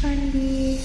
Fandi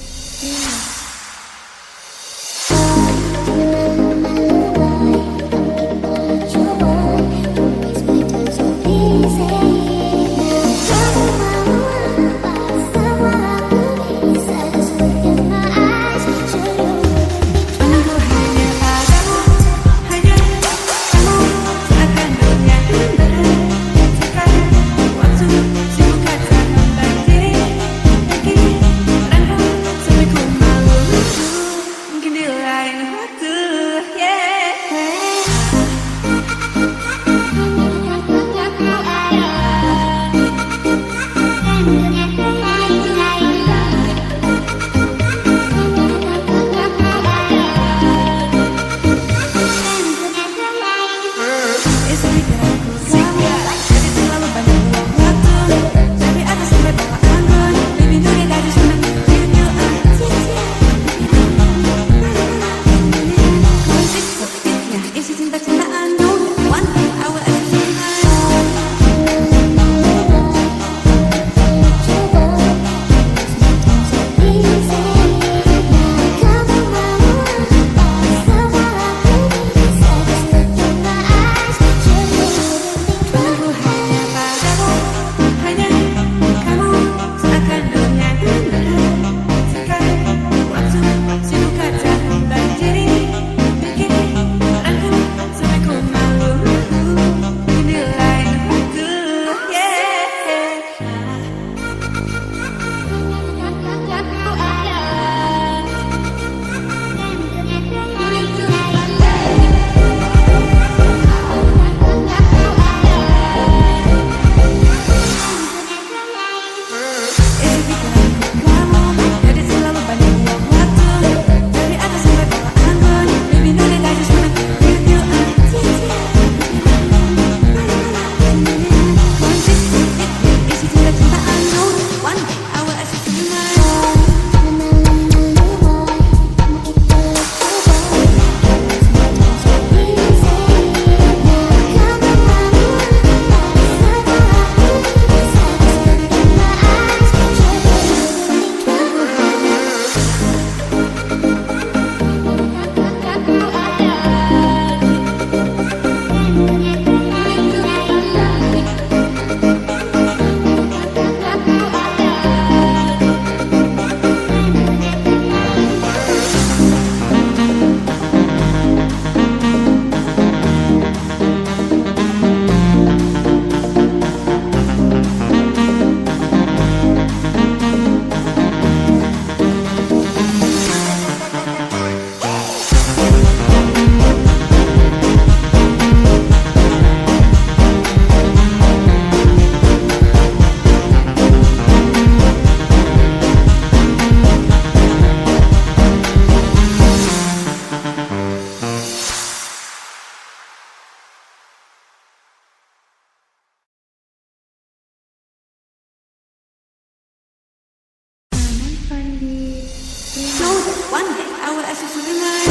Remix. One day I will ask you to be mine.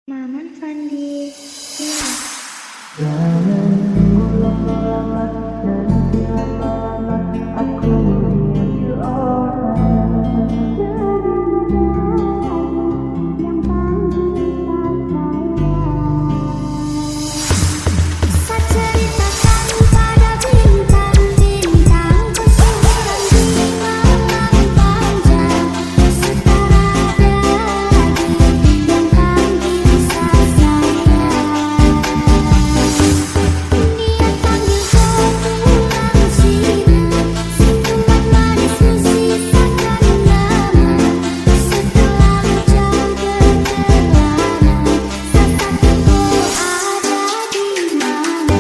Maman Fandi Remix. Ceritakan pada bintang-bintang kesuburan di malam panjang, setara daging yang panggil rasa sayang. Dia panggil kau pulang siang, senyuman manismu sisakan nama. Setelah hujan berkelana, sesatku ada di mana?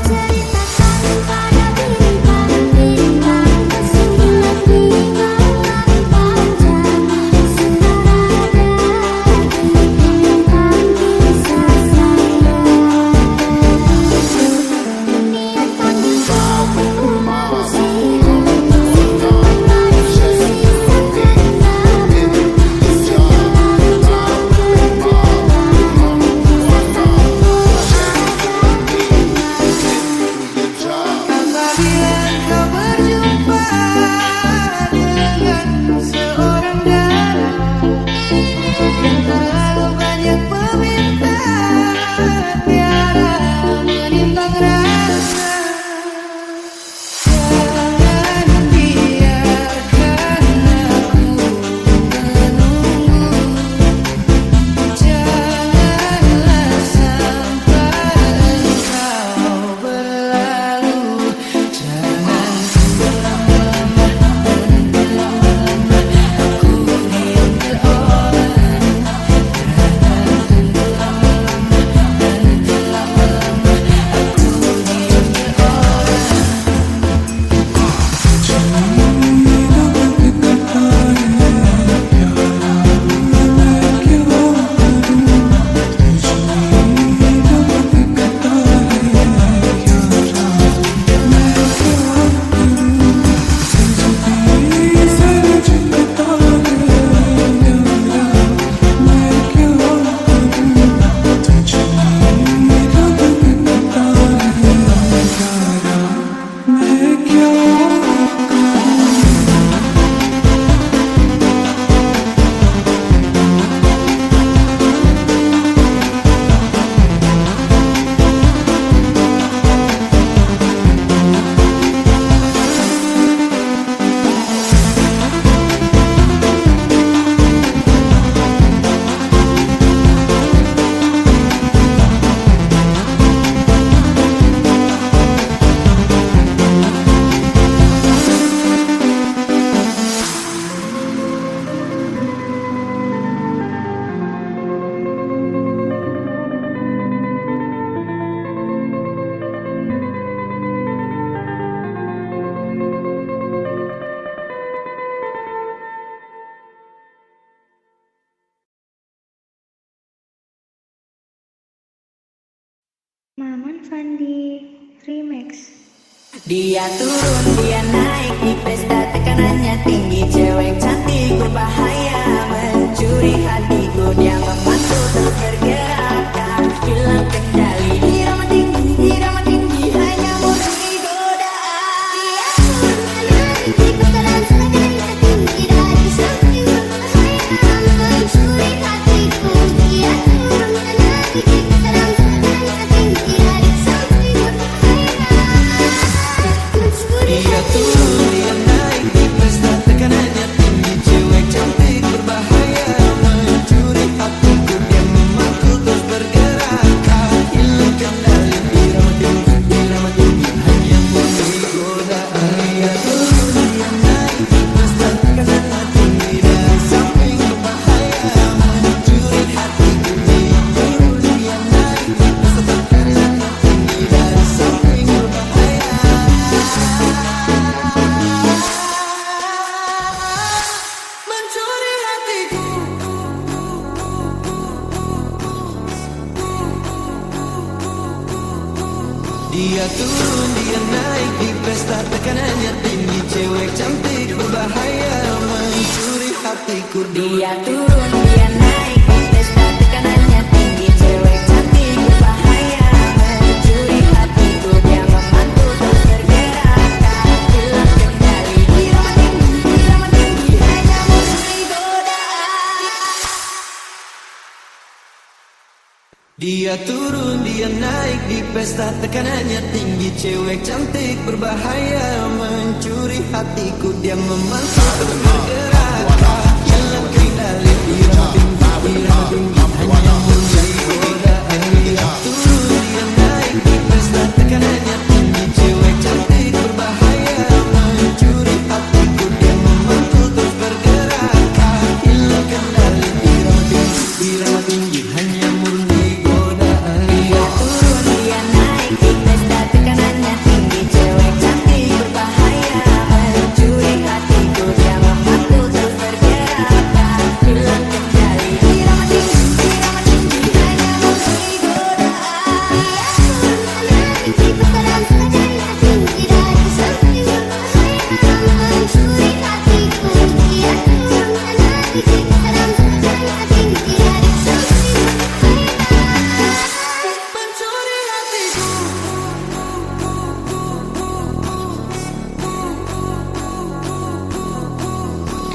Ceritakan pada bintang-bintang kesuburan di malam panjang, setara daging yang panggil rasa sayang. Dia panggil kau pulang siang, senyuman manismu sisakan nama. Setelah hujan berkelana, sesatku Apabila kau berjumpa dengan seorang gadis yang terlalu banyak meminta, tiada menimbang rasa, jangan biarkan aku menunggu. Janganlah sampai engkau berlalu. Jangan lama-lama, aku ingin berorang. Jangan lama-lama, aku ingin berorang. Maman Fandi Remix. Dia turun, dia naik di pesta, tekanannya tinggi. Cewek cantik berbahaya, mencuri hatiku. Dia memantul terus bergerak, hilang kendali. Irama tinggi, hanya murni godaan. Dia turun, dia naik di pesta, dan sengaja bisa tinggi dari samping berbahaya, mencuri Dia turun, dia naik di pesta, tekanannya tinggi. Cewek cantik berbahaya mencuri hatiku. Dia turun, dia naik di pesta, tekanannya tinggi. Cewek cantik berbahaya mencuri hatiku. Dia memantul terus bergerak, hilang kendali. Irama tinggi, hanya memberi godaan. Dia turun, dia naik di pesta, tekanannya tinggi. Cewek cantik berbahaya mencuri hatiku. Dia memantul terus bergerak, hilang kendali. Irama tinggi, hanya memberi godaan. Dia turun, dia naik di pesta, tekanannya tinggi. Cewek cantik berbahaya mencuri hatiku. Dia memantul terus bergerak, hilang kendali. Irama tinggi, hanya murni godaan. Dia turun, dia naik di pesta, tekanannya tinggi. Cewek cantik berbahaya mencuri hatiku. Dia memantul terus bergerak, hilang kendali. Irama tinggi, hanya memberi godaan. Dia turun, dia naik di pesta, tekanannya tinggi. Cewek cantik berbahaya mencuri hatiku. Dia turun, dia naik di pesta, tekanannya tinggi. Mencuri hatiku.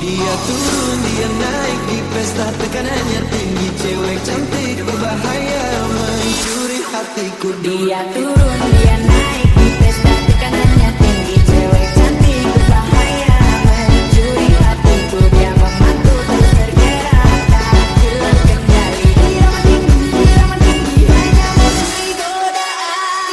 Dia turun, dia naik di pesta, tekanannya tinggi. Cewek cantik berbahaya mencuri hatiku. Dia turun, dia naik di pesta, tekanannya tinggi. Cewek cantik berbahaya mencuri hatiku. Dia memantul terus bergerak, hilang kendali. Irama tinggi, hanya memberi godaan.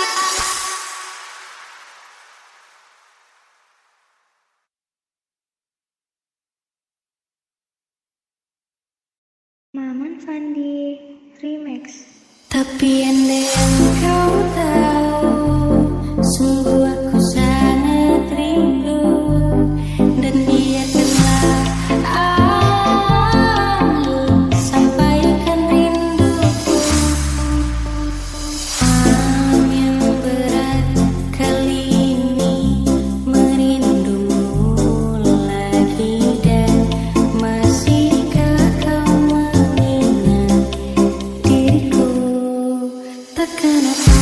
Maman Fandi Remix. Tapi andai kau tahu, sungguh aku sangat rindu. Dan biarkanlah aku sampaikan rinduku. Malam yang berat kali ini, merindumu lagi. Dan masihkah kau mengingat diriku? Takkan aku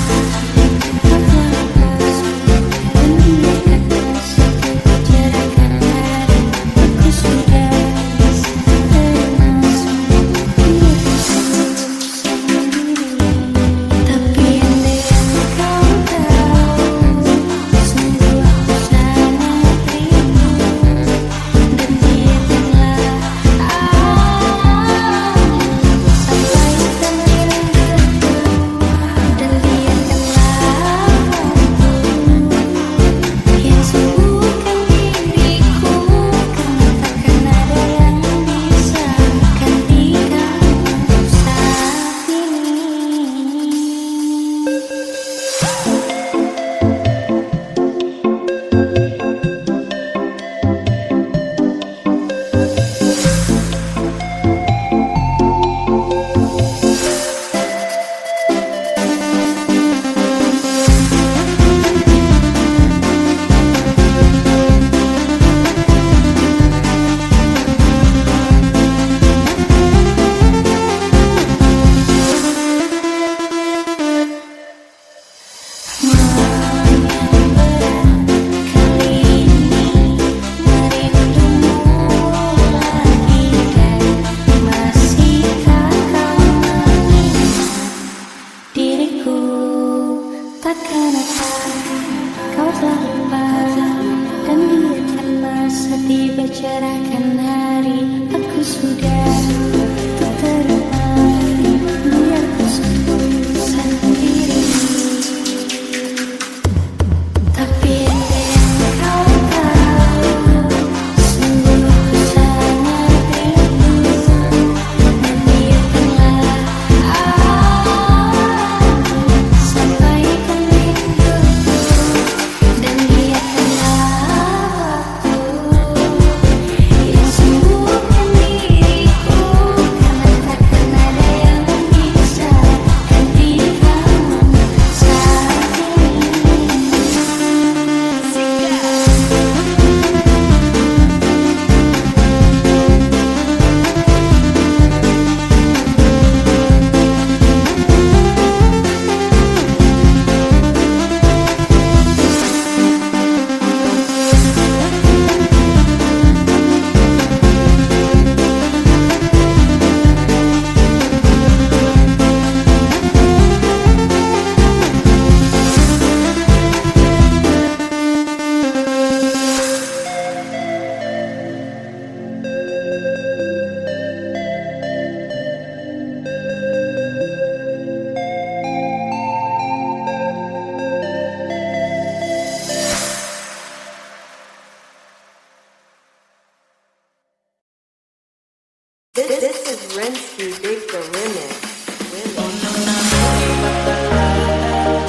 Rinsky Dig the Remix.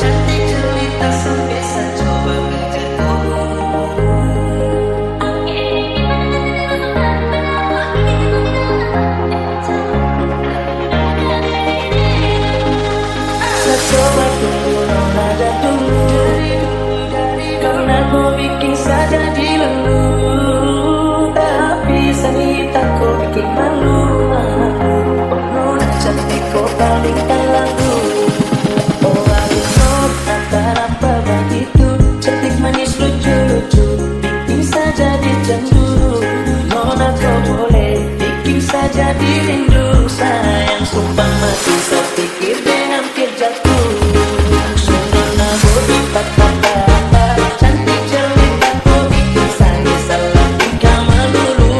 Cantik jelita sampai saya coba saya coba tunggu nona dan dulu karena ku bikin saja di lulu, tapi sanita kau bikin malu. Oh nona cantik kau palingkan lagu. Oh aluno antara apa begitu, cantik manis lucu-lucu, bikin saja dicemburu. Nona kau boleh bikin saja dirindu, sayang sumpah mati saya pikir deh hampir jatuh. Nona bodi patah cantik jelita kau bikin saya salah tingkah melulu.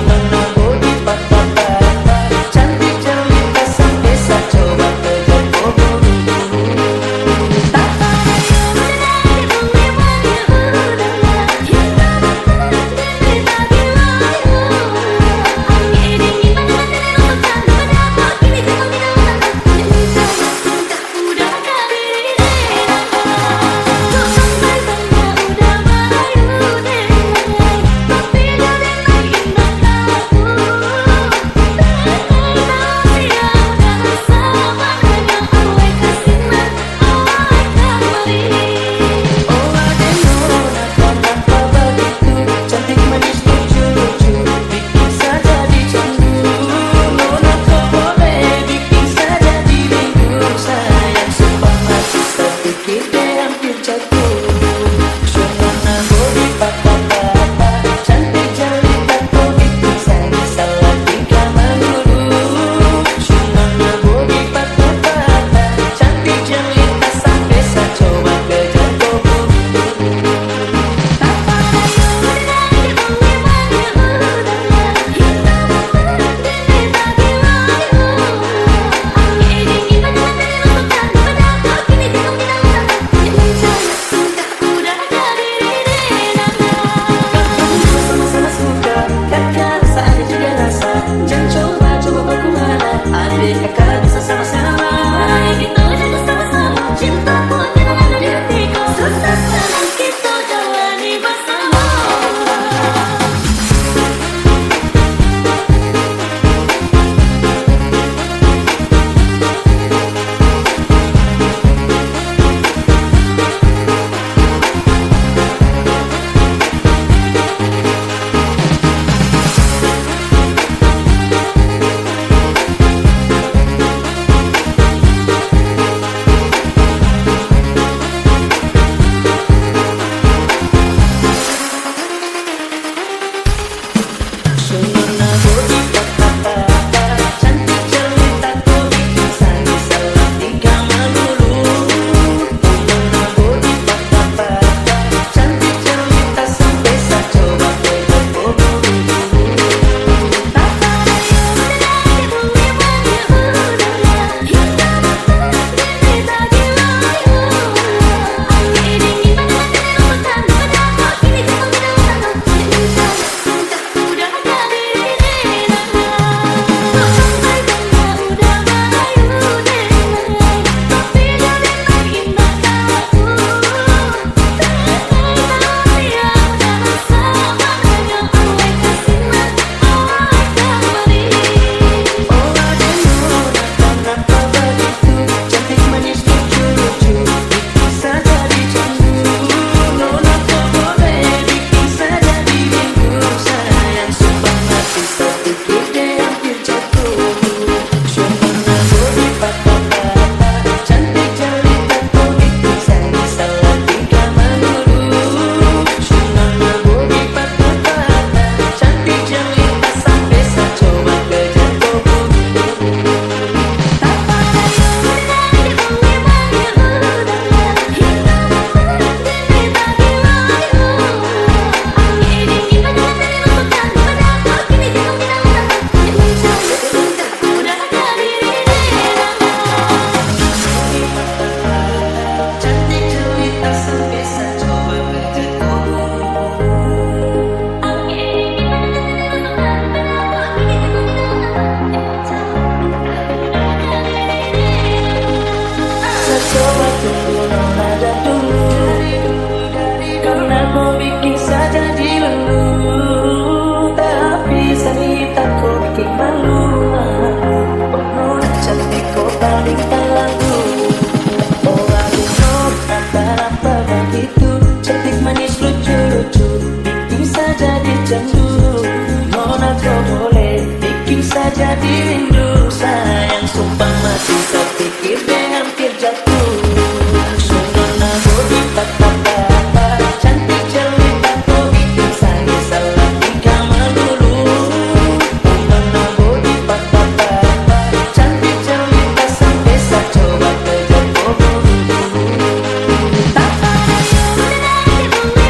Nona bodi patah cantik jelita sampai saya coba kejar kau buru. Angin dingin jadi rindu sayang, sumpah mati terpikir deh hampir jatuh. Sunona bodi patah-patah, cantik jelita kok bikin saya salah tingkah melulu. Sunona bodi patah-patah, cantik jelita sampai saya coba kejar buru-buru. Tak payah menanti bumi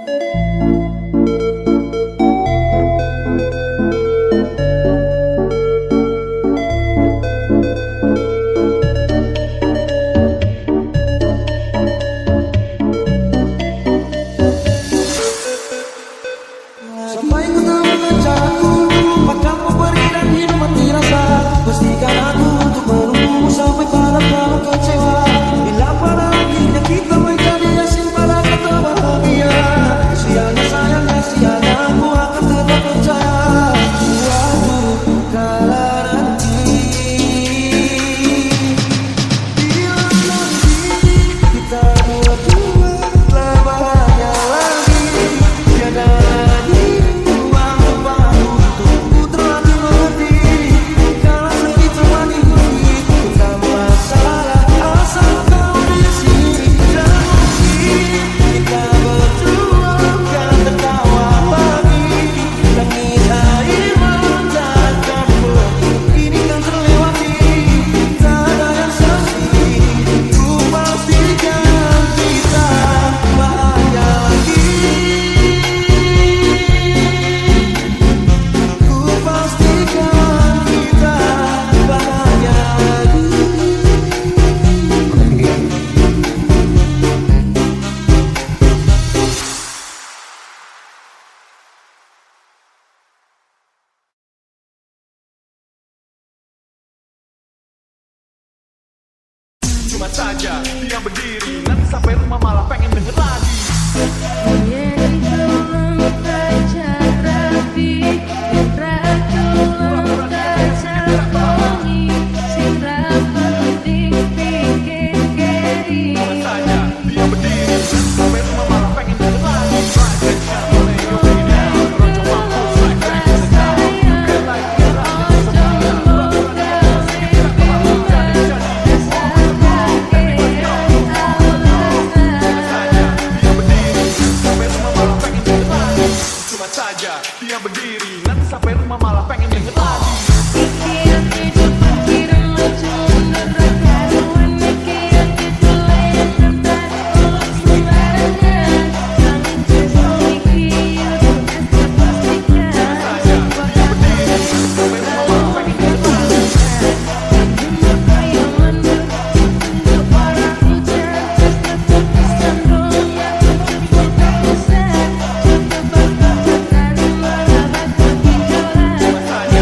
Sampai ku tahu caraku lupakanmu pergi dan hidup mati rasa. Pastikan aku untuk menunggu sampai pada kamu kecewa. Bila pada akhirnya kita menjadi asing pada kata bahagia. Kasihannya sayang, kasihannya aku akan tetap percaya. Suatu kala nanti, bila nanti kita berdua telah bahagia lagi. Tiada cuma saja dia berdiri, nanti sampai rumah malah pengen denger lagi. Cuma saja dia berdiri, nanti sampai rumah malah pengen denger lagi. Cuma saja dia berdiri, nanti sampai rumah malah pengen denger lagi. Pikiran hidup pikiran lucu neraka. Pikiran itu layak tertarik sembarangan. Kami terus mikir untuk pastikan. Dia berdiri, nanti sampai rumah malah pengen denger lagi. Untuk bayangan untuk para hujan. Tetap sandung yang untuk berpesan. Untuk berkata dan melabat kepikiran.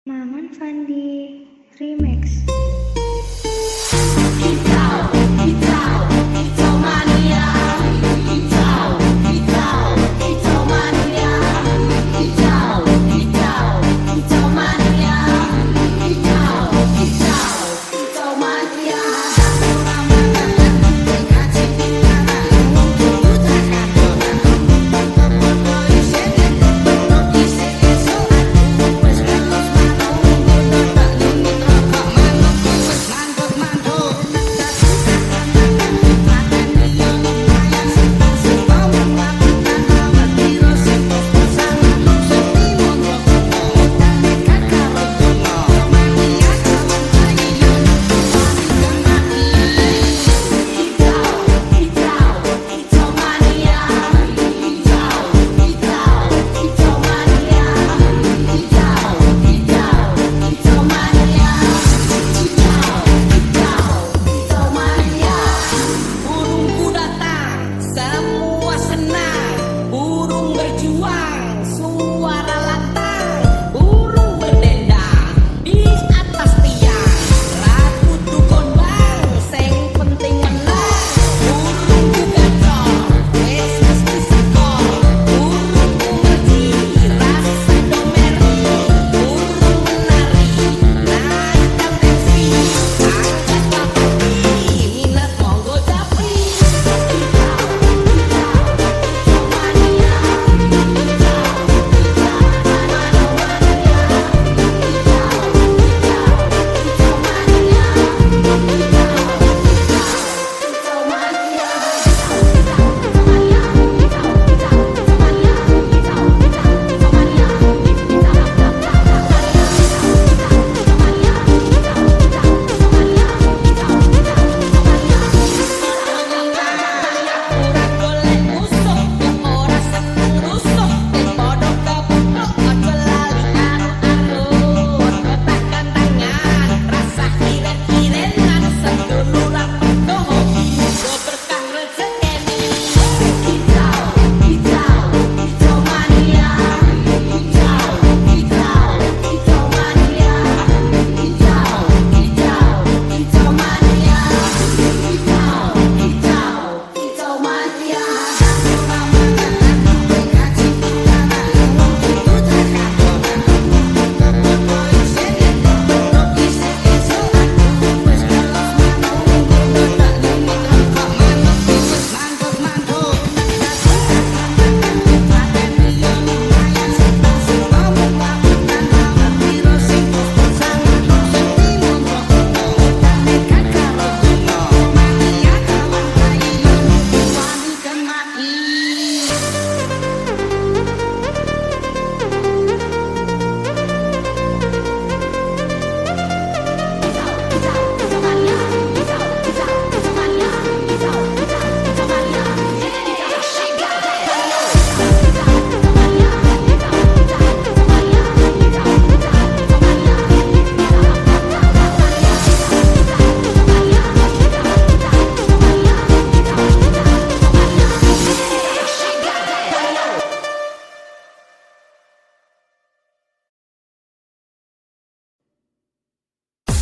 Maman Fandi Remix.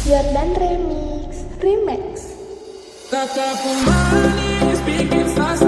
Jordan Remix. Kata pemanis bikin fast